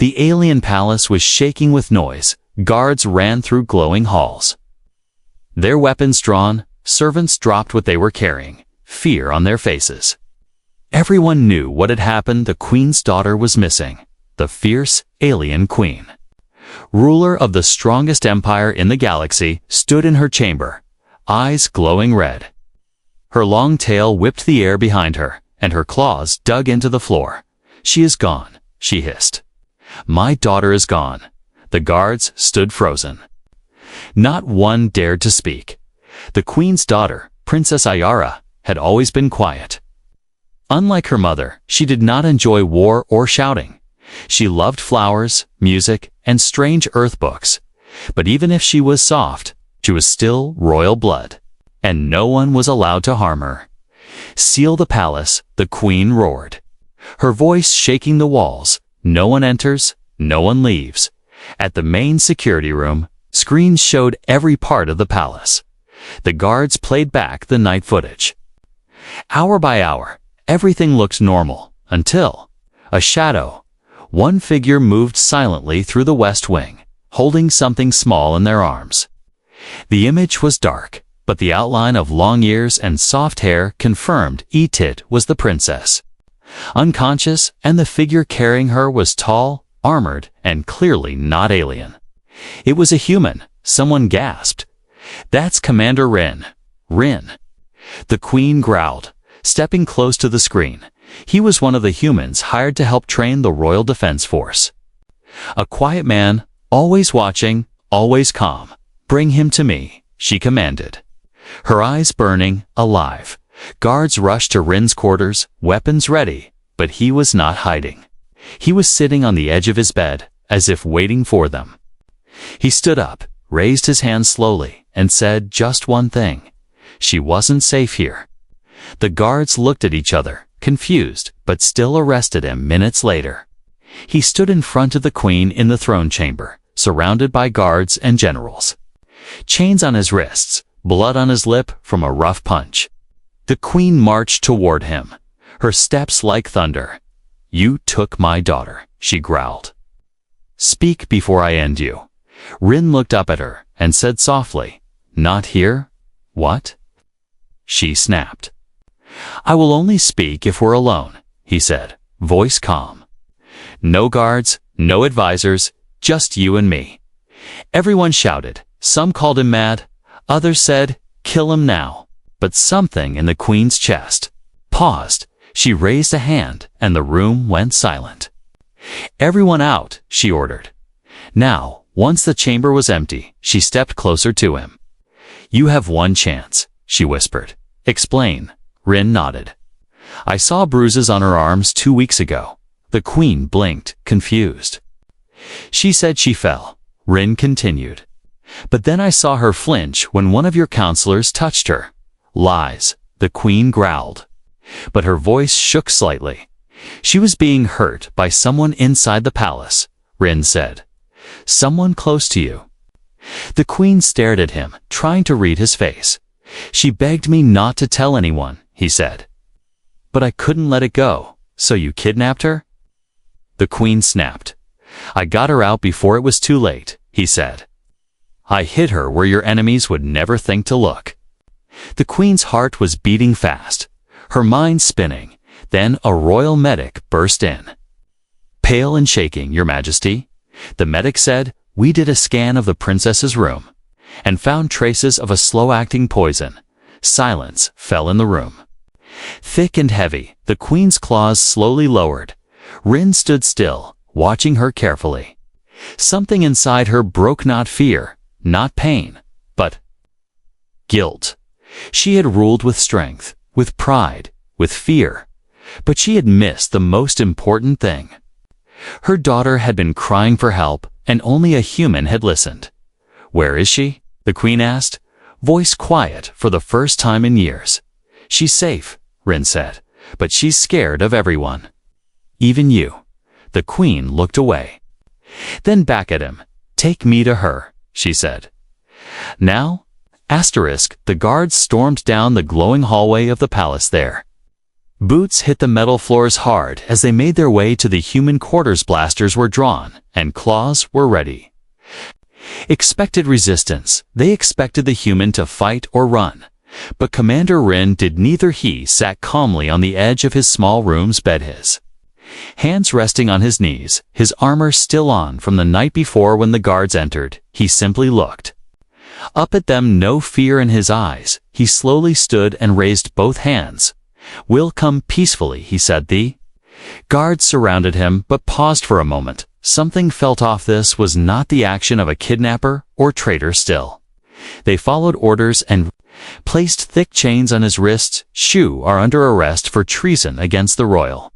The alien palace was shaking with noise. Guards ran through glowing halls. Their weapons drawn, servants dropped what they were carrying, fear on their faces. Everyone knew what had happened. The queen's daughter was missing, the fierce alien queen. Ruler of the strongest empire in the galaxy, stood in her chamber, eyes glowing red. Her long tail whipped the air behind her, and her claws dug into the floor. "She is gone," she hissed. "My daughter is gone." The guards stood frozen. Not one dared to speak. The queen's daughter, Princess Ayara, had always been quiet. Unlike her mother, she did not enjoy war or shouting. She loved flowers, music, and strange earth books. But even if she was soft, she was still royal blood, and no one was allowed to harm her. "Seal the palace," the queen roared, her voice shaking the walls. "No one enters, no one leaves." At the main security room, screens showed every part of the palace. The guards played back the night footage. Hour by hour, everything looked normal, until a shadow. One figure moved silently through the west wing, holding something small in their arms. The image was dark, but the outline of long ears and soft hair confirmed it was the princess. Unconscious, and the figure carrying her was tall, armored, and clearly not alien. It was a human. Someone gasped. "That's Commander Rin." "Rin?" The queen growled, stepping close to the screen. He was one of the humans hired to help train the Royal Defense Force. A quiet man, always watching, always calm. "Bring him to me," she commanded. Her eyes burning, alive. Guards rushed to Rin's quarters, weapons ready, but he was not hiding. He was sitting on the edge of his bed, as if waiting for them. He stood up, raised his hand slowly, and said just one thing. She wasn't safe here. The guards looked at each other, confused, but still arrested him minutes later. He stood in front of the queen in the throne chamber, surrounded by guards and generals. Chains on his wrists, blood on his lip from a rough punch. The queen marched toward him, her steps like thunder. "You took my daughter," she growled. "Speak before I end you." Rin looked up at her and said softly, "Not here? What?" She snapped. "I will only speak if we're alone," he said, voice calm. "No guards, no advisors, just you and me." Everyone shouted. Some called him mad. Others said, "Kill him now." But something in the queen's chest paused. She raised a hand, and the room went silent. "Everyone out," she ordered. Now, once the chamber was empty, she stepped closer to him. "You have one chance," she whispered. "Explain." Rin nodded. "I saw bruises on her arms 2 weeks ago." The queen blinked, confused. "She said she fell," Rin continued. "But then I saw her flinch when one of your counselors touched her." "Lies," the queen growled. But her voice shook slightly. "She was being hurt by someone inside the palace," Rin said. "Someone close to you." The queen stared at him, trying to read his face. "She begged me not to tell anyone," he said. "But I couldn't let it go. So you kidnapped her?" The queen snapped. "I got her out before it was too late," he said. "I hid her where your enemies would never think to look." The queen's heart was beating fast, her mind spinning. Then a royal medic burst in. "Pale and shaking, Your Majesty," the medic said, "we did a scan of the princess's room and found traces of a slow-acting poison." Silence fell in the room. Thick and heavy, the queen's claws slowly lowered. Rin stood still, watching her carefully. Something inside her broke, not fear, not pain, but guilt. She had ruled with strength, with pride, with fear, but she had missed the most important thing. Her daughter had been crying for help, and only a human had listened. "Where is she?" the queen asked, voice quiet for the first time in years. "She's safe," Rin said, "but she's scared of everyone. Even you." The queen looked away. Then back at him. "Take me to her," she said. Now, the guards stormed down the glowing hallway of the palace there. Boots hit the metal floors hard as they made their way to the human quarters. Blasters were drawn, and claws were ready. Expected resistance. They expected the human to fight or run. But Commander Rin did neither. He sat calmly on the edge of his small room's bed, his hands resting on his knees, his armor still on from the night before when the guards entered. He simply looked up at them, no fear in his eyes. He slowly stood and raised both hands. "We'll come peacefully," he said. The guards surrounded him but paused for a moment. Something felt off. This was not the action of a kidnapper or traitor. Still, they followed orders and placed thick chains on his wrists. "Shu are under arrest for treason against the royal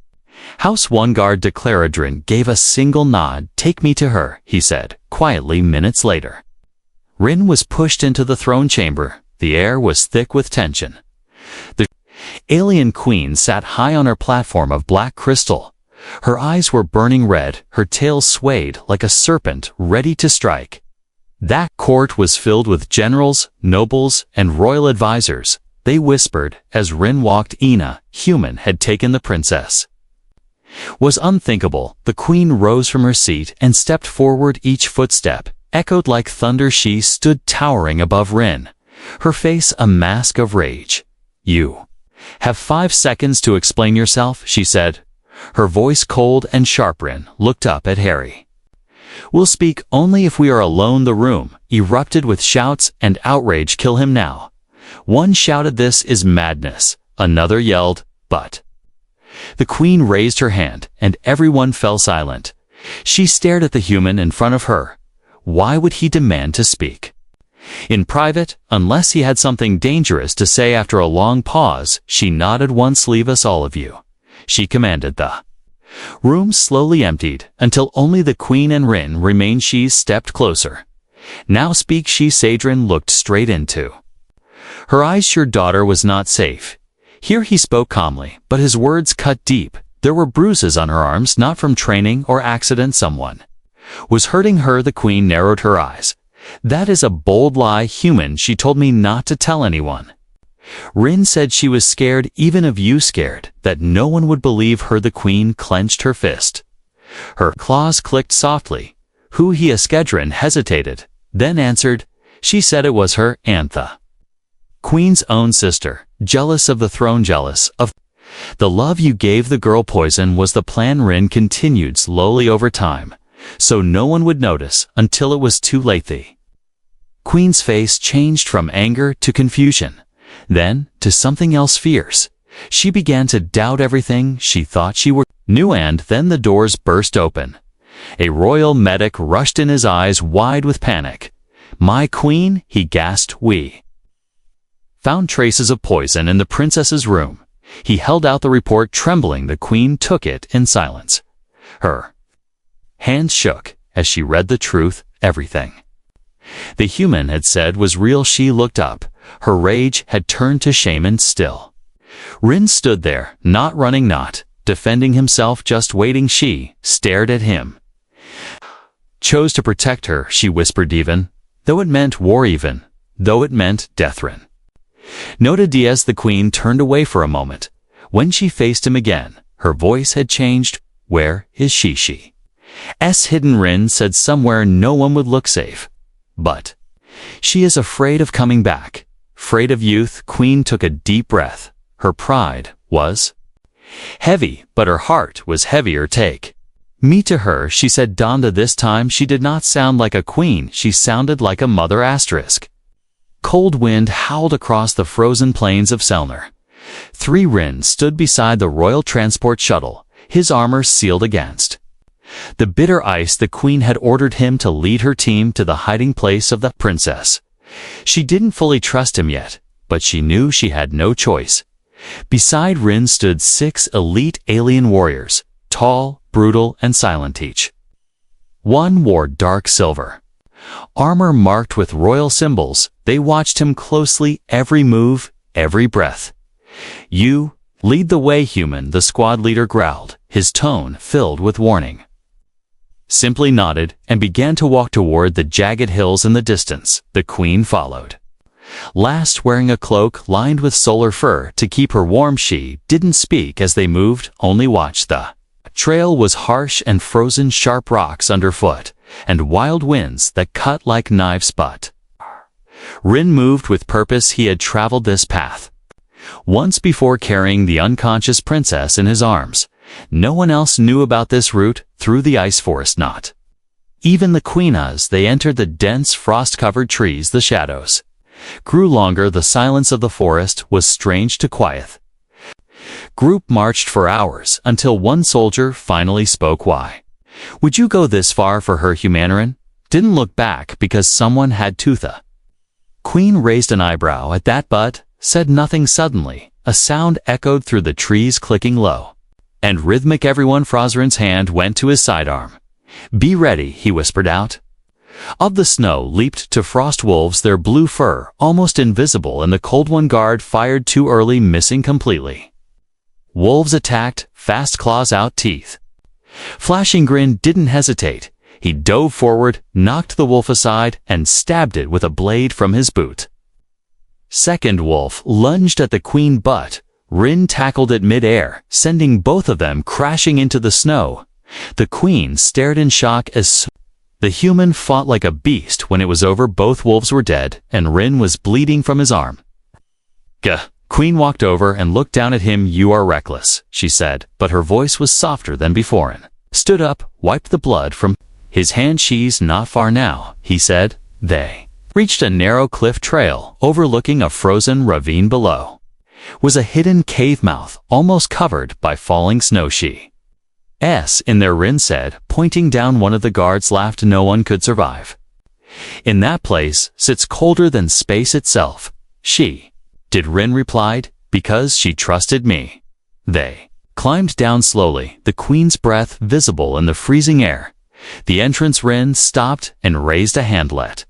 house." One guard declared. Rin gave a single nod. "Take me to her," he said quietly. Minutes later, Rin was pushed into the throne chamber. The air was thick with tension. The alien queen sat high on her platform of black crystal. Her eyes were burning red, her tail swayed like a serpent ready to strike. That court was filled with generals, nobles, and royal advisors. They whispered as Rin walked. Ina, human, had taken the princess. Was unthinkable. The queen rose from her seat and stepped forward. Each footstep echoed like thunder. She stood towering above Rin, her face a mask of rage. "You have 5 seconds to explain yourself," she said, her voice cold and sharp. Rin looked up at Harry. "We'll speak only if we are alone." The room erupted with shouts and outrage. "Kill him now." One shouted, "This is madness." Another yelled, "But." The queen raised her hand, and everyone fell silent. She stared at the human in front of her. Why would he demand to speak in private, unless he had something dangerous to say? After a long pause, she nodded once. "Leave us, all of you," she commanded. The room slowly emptied until only the queen and Rin remained. She stepped closer. "Now speak," she said. Rin looked straight into her eyes. "Your daughter was not safe." Here he spoke calmly, but his words cut deep. There were bruises on her arms, not from training or accident. Someone was hurting her. The queen narrowed her eyes. "That is a bold lie, human. She told me not to tell anyone." Rin said she was scared, even of you, scared that no one would believe her. The queen clenched her fist. Her claws clicked softly. "Who?" he Eskedrin hesitated, then answered. "She said it was her aunt, the queen's own sister, jealous of the throne, jealous of the love you gave the girl." "Poison was the plan," Rin continued slowly. "Over time, so no one would notice until it was too late." The queen's face changed from anger to confusion, then to something else, fierce. She began to doubt everything she thought she knew. And then the doors burst open. A royal medic rushed in, his eyes wide with panic. "My queen," he gasped. "We found traces of poison in the princess's room." He held out the report, trembling. The queen took it in silence. Her hands shook as she read the truth. Everything the human had said was real. She looked up. Her rage had turned to shame. And still, Rin stood there, not running, not defending himself, just waiting. She stared at him. "Chose to protect her," she whispered, "even though it meant war, even though it meant death." Rin noted as the queen turned away for a moment. When she faced him again, her voice had changed. "Where is she? She's hidden," Rin said. "Somewhere no one would look safe. But she is afraid of coming back." "Afraid of youth?" Queen took a deep breath. Her pride was heavy, but her heart was heavier. "Take me to her," she said. Donda. This time she did not sound like a queen. She sounded like a mother. Cold wind howled across the frozen plains of Selner. 3 Rin stood beside the royal transport shuttle, his armor sealed against the bitter ice. The queen had ordered him to lead her team to the hiding place of the princess. She didn't fully trust him yet, but she knew she had no choice. Beside Rin stood 6 elite alien warriors, tall, brutal, and silent. Each one wore dark silver armor marked with royal symbols. They watched him closely, every move, every breath. "You lead the way, human," the squad leader growled, his tone filled with warning. Simply nodded and began to walk toward the jagged hills in the distance. The queen followed. Last, wearing a cloak lined with solar fur to keep her warm, she didn't speak as they moved, only watched. The trail was harsh and frozen, sharp rocks underfoot, and wild winds that cut like knives, but Rin moved with purpose. He had traveled this path once before, carrying the unconscious princess in his arms. No one else knew about this route through the ice forest, not even the queen. As they entered the dense, frost-covered trees, the shadows grew longer. The silence of the forest was strange to quiet. Group marched for hours until one soldier finally spoke. Why would you go this far for her? Humanitarian didn't look back because someone had to. The queen raised an eyebrow at that but said nothing. Suddenly, a sound echoed through the trees, clicking low and rhythmic. Everyone, Frozerin's hand went to his sidearm. Be ready, he whispered out. Of the snow leaped to frost wolves, their blue fur almost invisible in the cold. One guard fired too early, missing completely. Wolves attacked, fast claws out, teeth flashing. Grin didn't hesitate. He dove forward, knocked the wolf aside, and stabbed it with a blade from his boot. Second wolf lunged at the queen, but Rin tackled it mid-air, sending both of them crashing into the snow. The queen stared in shock as the human fought like a beast. When it was over, both wolves were dead, and Rin was bleeding from his arm. Gah! Queen walked over and looked down at him. You are reckless, she said, but her voice was softer than before, and stood up, wiped the blood from his hand. She's not far now, he said. They reached a narrow cliff trail overlooking a frozen ravine. Below was a hidden cave mouth almost covered by falling snow. She's in there, Rin said, pointing down. One of the guards laughed. No one could survive in that place. It's colder than space itself. She did, Rin replied, because she trusted me. They climbed down slowly, the queen's breath visible in the freezing air. The entrance, Rin stopped and raised a hand. Let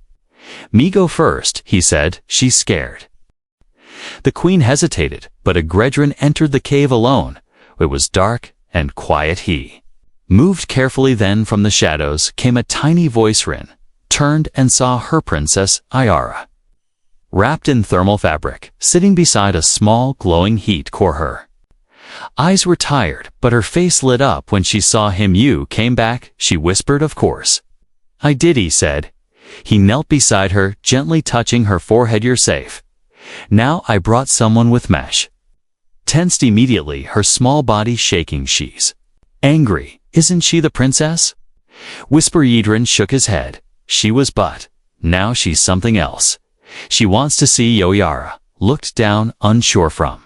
me go first, he said. She's scared. The queen hesitated, but Gredrin entered the cave alone. It was dark and quiet. He moved carefully. Then from the shadows came a tiny voice. Rin turned and saw her princess, Ayara, wrapped in thermal fabric, sitting beside a small glowing heat core. Her eyes were tired, but her face lit up when she saw him. You came back, she whispered. Of course I did, he said. He knelt beside her, gently touching her forehead. You're safe now. I brought someone with mesh. Tensed immediately, her small body shaking. She's angry, isn't she, the princess? Whisper. Yidrin shook his head. She was, but now she's something else. She wants to see Yoyara looked down, unsure. From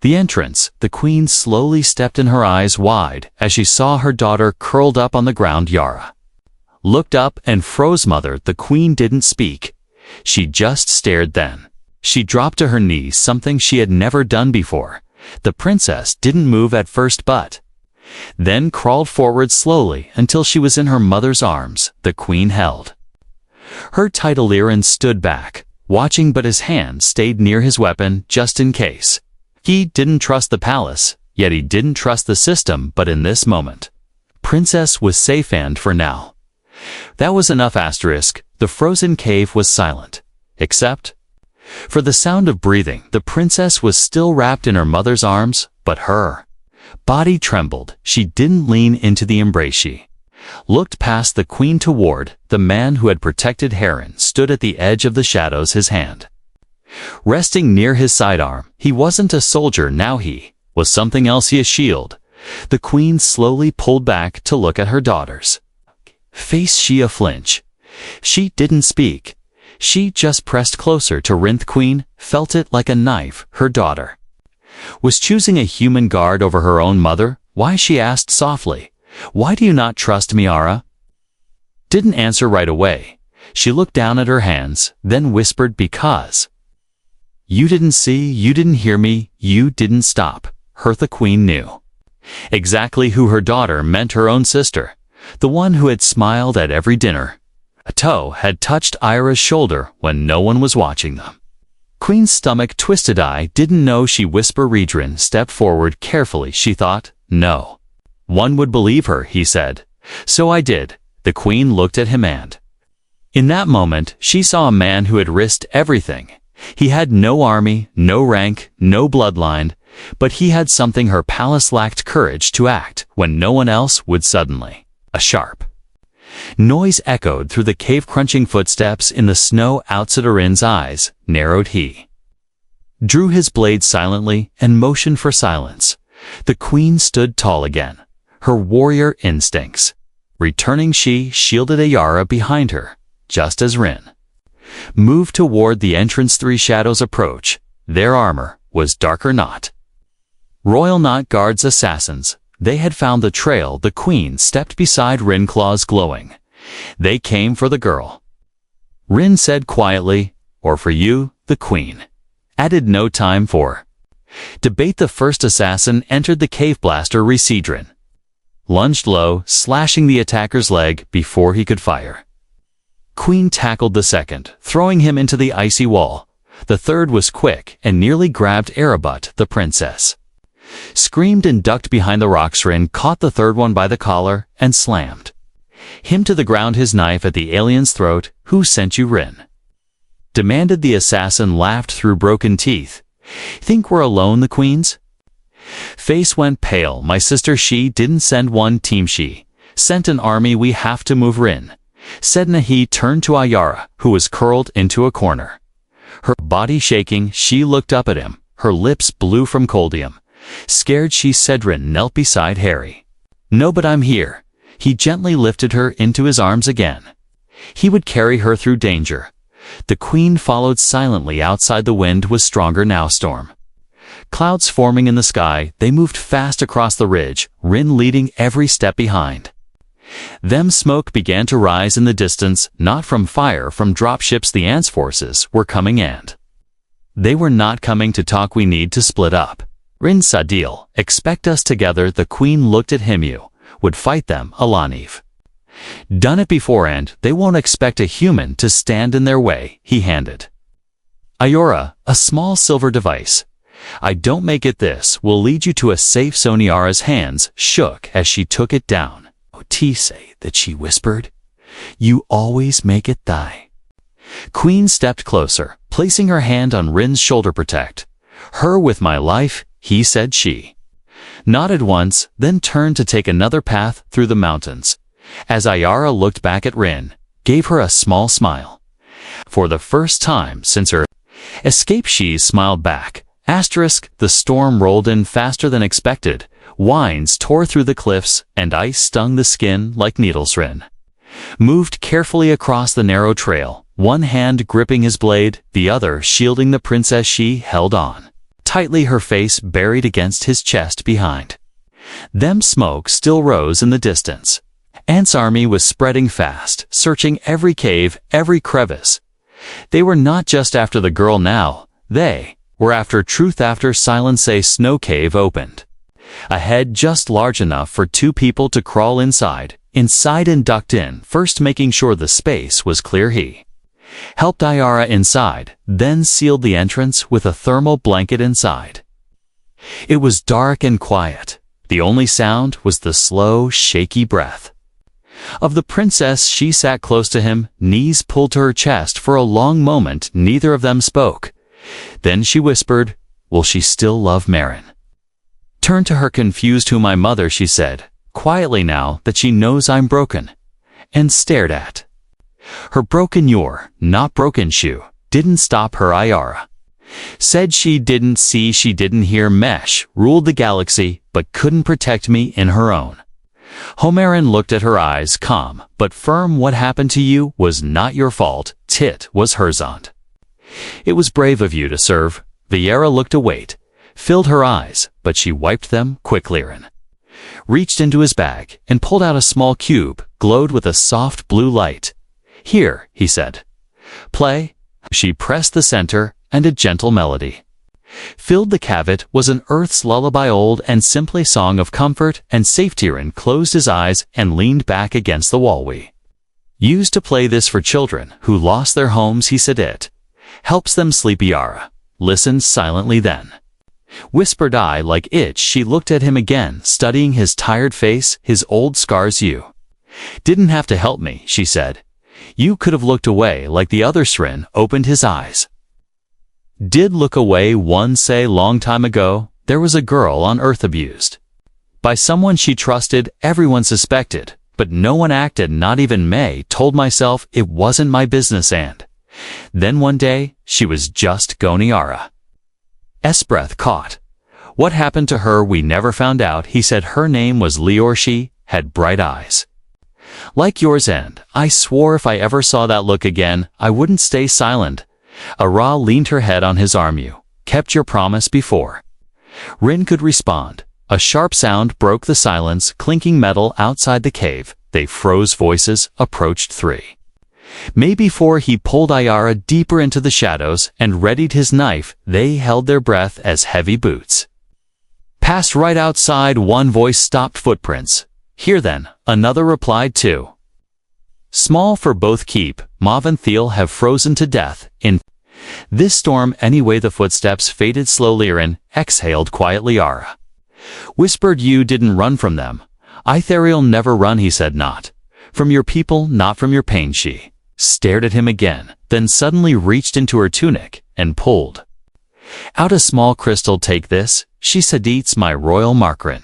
the entrance, the queen slowly stepped in, her eyes wide as she saw her daughter curled up on the ground. Yara looked up and froze. Mother, the queen didn't speak. She just stared. Then she dropped to her knees, something she had never done before. The princess didn't move at first, but then crawled forward slowly until she was in her mother's arms. The queen held her tight. Aliran stood back, watching, but his hand stayed near his weapon just in case. He didn't trust the palace, yet he didn't trust the system. But in this moment, princess was safe, and for now, that was enough. The frozen cave was silent, except for the sound of breathing. The princess was still wrapped in her mother's arms, but her body trembled. She didn't lean into the embrace. She looked past the queen toward the man who had protected Heron. Stood at the edge of the shadows, his hand resting near his sidearm. He wasn't a soldier now, he was something else. A shield. The queen slowly pulled back to look at her daughter's face. She a flinch. She didn't speak. She just pressed closer to Rin. The queen felt it like a knife. Her daughter was choosing a human guard over her own mother. Why, she asked softly. Why do you not trust me? Yara didn't answer right away. She looked down at her hands, then whispered, because you didn't see, you didn't hear me, you didn't stop her. The queen knew exactly who her daughter meant. Her own sister, the one who had smiled at every dinner. A toe had touched Ira's shoulder when no one was watching them. Queen's stomach twisted. I didn't know, she whispered. Redrin stepped forward carefully. She thought, no one would believe her, he said. So I did. The queen looked at him, and in that moment she saw a man who had risked everything. He had no army, no rank, no bloodline, but he had something her palace lacked: courage to act when no one else would. Suddenly, a sharp noise echoed through the cave. Crunching footsteps in the snow outside. Rin's eyes narrowed. He drew his blade silently and motioned for silence. The queen stood tall again, her warrior instincts returning. She shielded Ayara behind her, just as Rin moved toward the entrance. 3 shadows approach. Their armor was darker, not royal, not guards, assassins. They had found the trail. The queen stepped beside Rin, claws glowing. They came for the girl, Rin said quietly. Or for you, the queen added. No time for debate. The first assassin entered the cave. Blaster Rin lunged low, slashing the attacker's leg before he could fire. Queen tackled the second, throwing him into the icy wall. The third was quick and nearly grabbed Erebut. The princess screamed and ducked behind the rocks. Rin caught the third one by the collar and slammed him to the ground, his knife at the alien's throat. Who sent you, Rin demanded. The assassin laughed through broken teeth. Think we're alone? The queen's face went pale. My sister, she didn't send one team, she sent an army. We have to move, Rin said. He turned to Ayara, who was curled into a corner, her body shaking. She looked up at him, her lips blue from coldium. Scared, she said. Rin knelt beside Harry. No, but I'm here. He gently lifted her into his arms again. He would carry her through danger. The queen followed silently. Outside, the wind was stronger now. Storm clouds forming in the sky. They moved fast across the ridge, Rin leading every step behind them. Smoke began to rise in the distance, not from fire, from dropships. The ants' forces were coming, and they were not coming to talk. We need to split up, Rin Sadil. Expect us together. The queen looked at him. You would fight them, Alaniv. Done it before, and they won't expect a human to stand in their way. He handed Ayora a small silver device. I don't make it. This will lead you to a safe. Soniara's hands shook as she took it down. Say that, she whispered. You always make it thy. Queen stepped closer, placing her hand on Rin's shoulder. Protect her with my life, he said. She nodded once, then turned to take another path through the mountains. As Ayara looked back at Rin, gave her a small smile. For the first time since her escape, she smiled back. The storm rolled in faster than expected. Winds tore through the cliffs, and ice stung the skin like needles. Rin moved carefully across the narrow trail, one hand gripping his blade, the other shielding the princess. She held on tightly, her face buried against his chest. Behind them, smoke still rose in the distance. Ant's army was spreading fast, searching every cave, every crevice. They were not just after the girl now, they were after truth, after silence. A snow cave opened ahead, just large enough for 2 people to crawl inside and ducked in, first making sure the space was clear. He helped Ayara inside, then sealed the entrance with a thermal blanket inside. It was dark and quiet. The only sound was the slow, shaky breath of the princess. She sat close to him, knees pulled to her chest. For a long moment, neither of them spoke. Then she whispered, will she still love Marin? Turned to her confused. Who, my mother, she said, quietly, now that she knows I'm broken, and stared at her. Broken? You're not broken. Shoe didn't stop her. Ayara said she didn't see, she didn't hear. Mesh ruled the galaxy, but couldn't protect me in her own. Homarin looked at her, eyes calm but firm. What happened to you was not your fault. Tit was hers. Aunt. It was brave of you to serve. Viera looked away, filled her eyes, but she wiped them quickly. Rin reached into his bag and pulled out a small cube, glowed with a soft blue light. Here, he said. Play. She pressed the center, and a gentle melody filled the cave. It was an earth's lullaby, old and simply, song of comfort and safety. Rin closed his eyes and leaned back against the wall. We used to play this for children who lost their homes, he said. It helps them sleep. Yara listened silently, then whispered, I like it. She looked at him again, studying his tired face, his old scars. You didn't have to help me, she said. You could have looked away like the others. Rin opened his eyes. Did look away one say long time ago, there was a girl on earth abused. By someone she trusted, everyone suspected, but no one acted, not even May. Told myself it wasn't my business, and then one day, she was just Goniara. S breath caught. What happened to her we never found out. He said her name was Leor. She had bright eyes like yours, and I swore if I ever saw that look again, I wouldn't stay silent. Ara leaned her head on his arm. You kept your promise before Rin could respond. A sharp sound broke the silence, clinking metal outside the cave. They froze. Voices approached. 3. May before he pulled Ayara deeper into the shadows and readied his knife, they held their breath as heavy boots passed right outside. One voice stopped. Footprints. Here then, another replied. 2. Small for both. Keep Mav and Thiel have frozen to death in this storm anyway. The footsteps faded slowly. Rin exhaled quietly. Ara whispered, you didn't run from them. Ithariel never run, he said. Not from your people, not from your pain. She stared at him again, then suddenly reached into her tunic and pulled out a small crystal. Take this, she said. It's my royal mark. Rin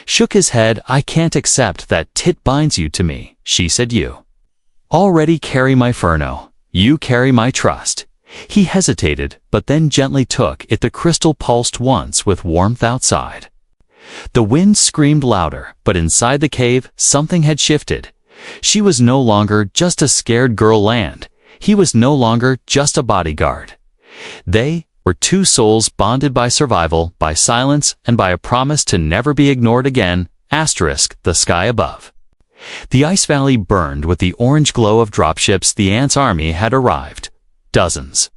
shook his head. I can't accept that. Tit binds you to me, she said. You already carry my Furno. You carry my trust. He hesitated, but then gently took it. The crystal pulsed once with warmth outside. The wind screamed louder, but inside the cave, something had shifted. She was no longer just a scared girl, Land. He was no longer just a bodyguard. They were two souls bonded by survival, by silence, and by a promise to never be ignored again. Asterisk, the sky above. The ice valley burned with the orange glow of dropships. The ants' army had arrived. Dozens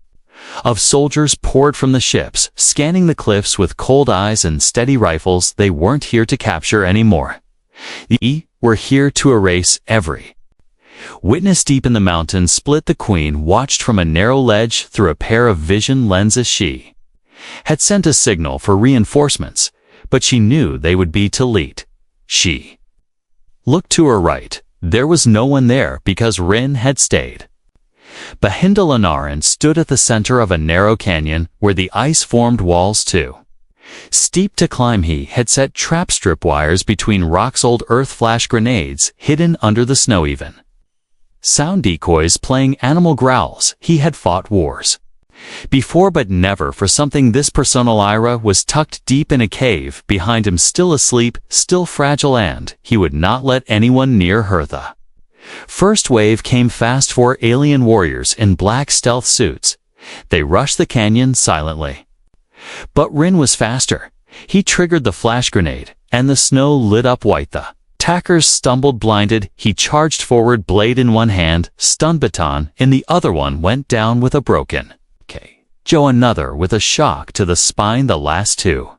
of soldiers poured from the ships, scanning the cliffs with cold eyes and steady rifles. They weren't here to capture anymore. They were here to erase every witness. Deep in the mountains split. The queen watched from a narrow ledge through a pair of vision lenses. She had sent a signal for reinforcements, but she knew they would be too late. She looked to her right. There was no one there because Rin had stayed. Bahindalanaran stood at the center of a narrow canyon where the ice formed walls too steep to climb. He had set trap strip wires between rocks. Old earth flash grenades hidden under the snow. Even sound decoys playing animal growls. He had fought wars before, but never for something this personal. Ira was tucked deep in a cave behind him, still asleep, still fragile, and he would not let anyone near her. The first wave came fast. 4 alien warriors in black stealth suits. They rushed the canyon silently. But Rin was faster. He triggered the flash grenade, and the snow lit up white. The attackers stumbled, blinded. He charged forward, blade in one hand, stun baton in the other. One went down with a broken Joe, another with a shock to the spine. The last 2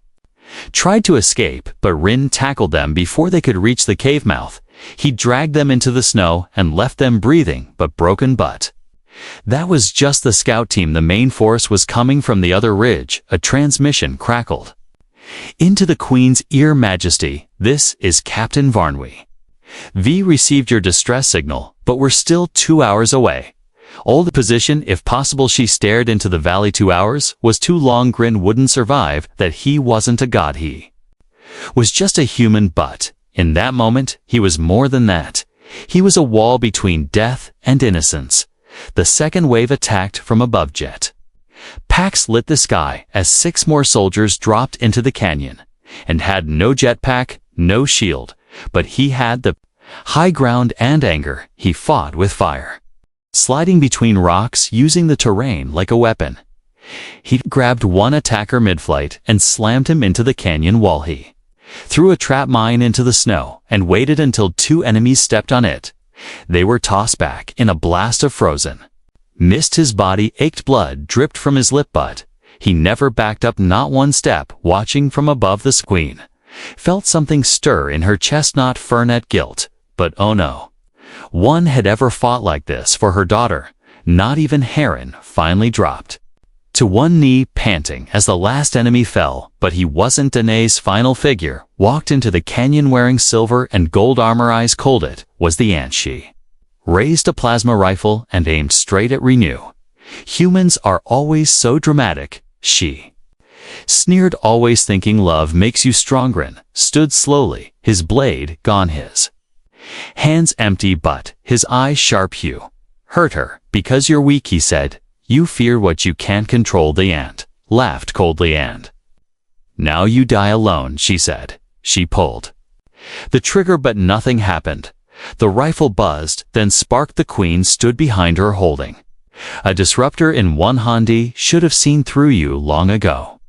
tried to escape, but Rin tackled them before they could reach the cave mouth. He dragged them into the snow and left them breathing but broken. But that was just the scout team. The main force was coming from the other ridge. A transmission crackled into the Queen's ear. Majesty, this is Captain Varnwy. V received your distress signal, but we're still 2 hours away. Hold the position if possible. She stared into the valley. 2 hours was too long. Grin wouldn't survive. That he wasn't a god. He was just a human, but in that moment, he was more than that. He was a wall between death and innocence. The second wave attacked from above. Jet packs lit the sky as 6 more soldiers dropped into the canyon, and had no jetpack, no shield, but he had the high ground and anger. He fought with fire, sliding between rocks, using the terrain like a weapon. He grabbed one attacker mid-flight and slammed him into the canyon wall. He threw a trap mine into the snow and waited until 2 enemies stepped on it. They were tossed back in a blast of frozen mist. His body ached, blood dripped from his lip, but he never backed up, not one step. Watching from above, the queen felt something stir in her chest. Not Fernet guilt, but oh no one had ever fought like this for her daughter. Not even Heron. Finally dropped to one knee, panting as the last enemy fell. But he wasn't. Danae's final figure walked into the canyon wearing silver and gold armor. Eyes cold. It was the ant. She raised a plasma rifle and aimed straight at Renew. Humans are always so dramatic, she sneered, always thinking love makes you stronger, and stood slowly, his blade gone, his hands empty but his eyes sharp. You hurt her because you're weak, he said. You fear what you can't control. The ant laughed coldly. And now you die alone, she said. She pulled the trigger but nothing happened. The rifle buzzed, then sparked. The queen stood behind her holding a disruptor in one hand. He should have seen through you long ago,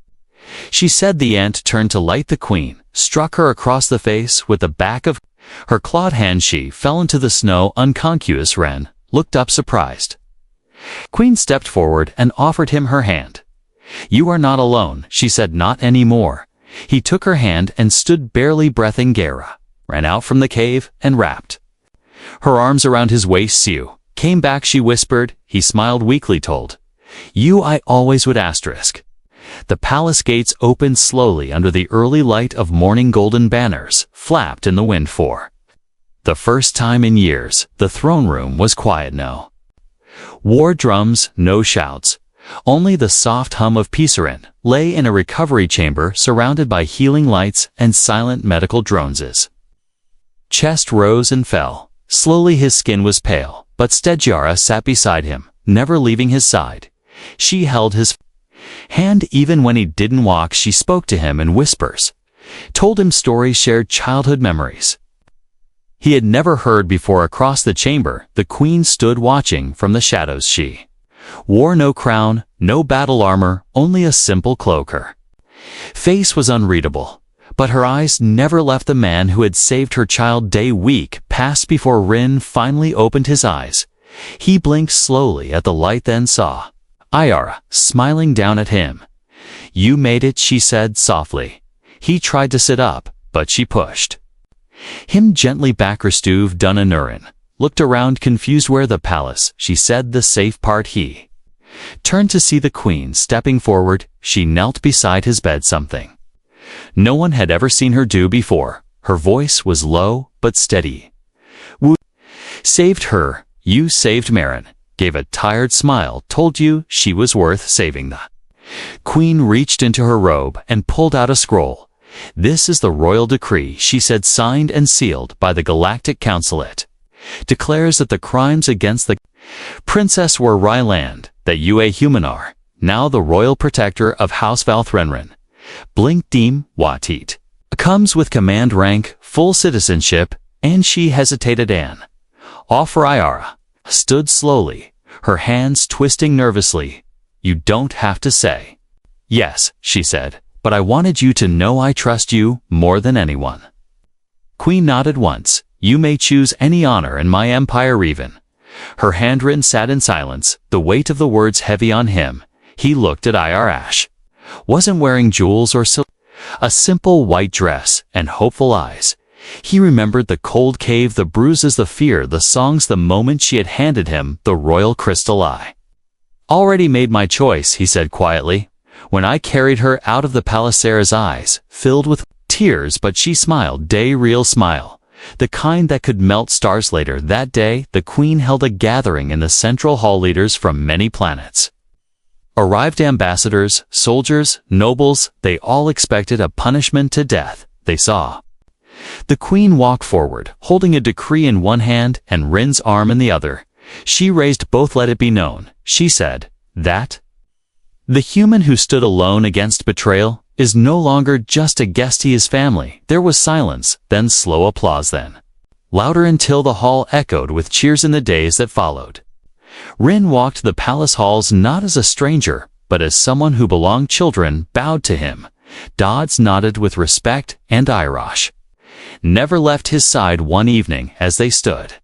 she said. The ant turned to light. The queen struck her across the face with the back of her clawed hand. She fell into the snow unconscious. Wren looked up surprised. Queen stepped forward and offered him her hand. You are not alone, she said. Not anymore. He took her hand and stood barely breathing. Gara ran out from the cave and wrapped her arms around his waist. Sue came back, she whispered. He smiled weakly. Told you I always would. Asterisk. The palace gates opened slowly under the early light of morning. Golden banners flapped in the wind. For the first time in years, the throne room was quiet. No war drums, no shouts. Only the soft hum of Pisarin lay in a recovery chamber surrounded by healing lights and silent medical drones. His chest rose and fell. Slowly his skin was pale, but Stedjara sat beside him, never leaving his side. She held his hand even when he didn't walk. She spoke to him in whispers, told him stories, shared childhood memories he had never heard before. Across the chamber, the queen stood watching from the shadows. She wore no crown, no battle armor, only a simple cloak. Her face was unreadable, but her eyes never left the man who had saved her child. Day week passed before Rin finally opened his eyes. He blinked slowly at the light, then saw Ayara smiling down at him. You made it, she said softly. He tried to sit up, but she pushed him gently back. Restuv Dunanurin looked around confused. Where the palace, she said. The safe part. He turned to see the queen stepping forward. She knelt beside his bed, something no one had ever seen her do before. Her voice was low but steady. Wu saved her. You saved Marin. Gave a tired smile. Told you she was worth saving. The queen reached into her robe and pulled out a scroll. This is the royal decree, she said, signed and sealed by the Galactic Council. It declares that the crimes against the princess were Ryland, that you a human are now the royal protector of House Valthrenrin. Blink Deem Watit comes with command rank, full citizenship, and she hesitated. An offer. Ayara stood slowly, her hands twisting nervously. You don't have to say yes, she said, but I wanted you to know I trust you more than anyone. Queen nodded once. You may choose any honor in my empire. Even her handwritten sat in silence, the weight of the words heavy on him. He looked at Ayarash. Wasn't wearing jewels or silk, a simple white dress and hopeful eyes. He remembered the cold cave, the bruises, the fear, the songs, the moment she had handed him the royal crystal eye. Already made my choice, he said quietly. When I carried her out of the palace, Sarah's eyes filled with tears, but she smiled. Real smile, the kind that could melt stars. Later that day, the queen held a gathering in the central hall. Leaders from many planets arrived, ambassadors, soldiers, nobles. They all expected a punishment to death. They saw the queen walk forward, holding a decree in one hand and Rin's arm in the other. She raised both. Let it be known, she said, that the human who stood alone against betrayal is no longer just a guest. He is family. There was silence, then slow applause, then louder until the hall echoed with cheers. In the days that followed, Rin walked the palace halls not as a stranger, but as someone who belonged. Children bowed to him. Dodds nodded with respect, and Irash never left his side. One evening, as they stood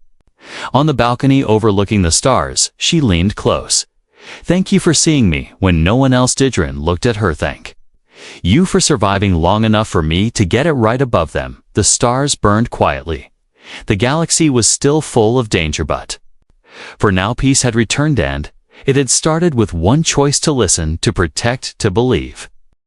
on the balcony overlooking the stars, she leaned close. Thank you for seeing me when no one else did. Rin looked at her. Thank you for surviving long enough for me to get it right. Above them, the stars burned quietly. The galaxy was still full of danger, but for now peace had returned, and it had started with one choice: to listen, to protect, to believe.